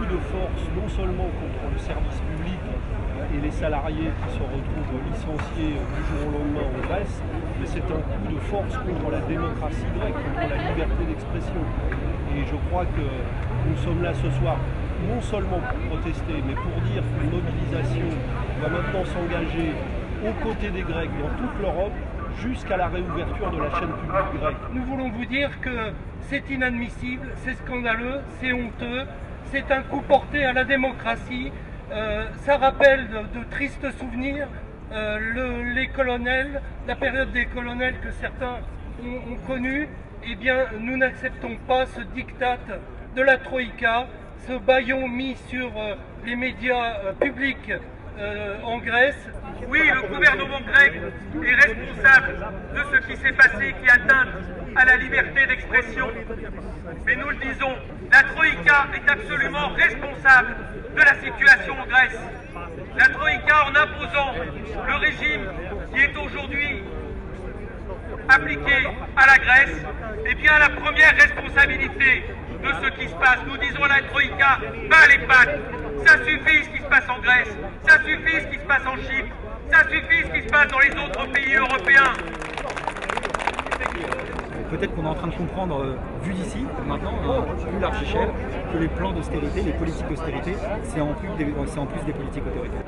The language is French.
coup de force non seulement contre le service public et les salariés qui se retrouvent licenciés du jour au lendemain en Grèce, mais c'est un coup de force contre la démocratie grecque, contre la liberté d'expression. Et je crois que nous sommes là ce soir non seulement pour protester, mais pour dire qu'une mobilisation va maintenant s'engager aux côtés des Grecs dans toute l'Europe jusqu'à la réouverture de la chaîne publique grecque. Nous voulons vous dire que c'est inadmissible, c'est scandaleux, c'est honteux, c'est un coup porté à la démocratie, ça rappelle de tristes souvenirs, les colonels, la période des colonels que certains ont connue. Eh bien, nous n'acceptons pas ce diktat de la Troïka, ce bâillon mis sur les médias publics en Grèce. Oui, le gouvernement grec est responsable de ce qui s'est passé, qui atteint à la liberté d'expression. Mais nous le disons, la Troïka est absolument responsable de la situation en Grèce. La Troïka, en imposant le régime qui est aujourd'hui appliqué à la Grèce, eh bien la première responsabilité de ce qui se passe, nous disons à la Troïka, bas les pattes, ça suffit ce qui se passe en Grèce, ça suffit ce qui se passe en Chypre, ça suffit ce qui se passe dans les autres pays européens. Peut-être qu'on est en train de comprendre, vu d'ici, maintenant, à plus large échelle, que les plans d'austérité, les politiques d'austérité, c'est en plus des politiques autoritaires.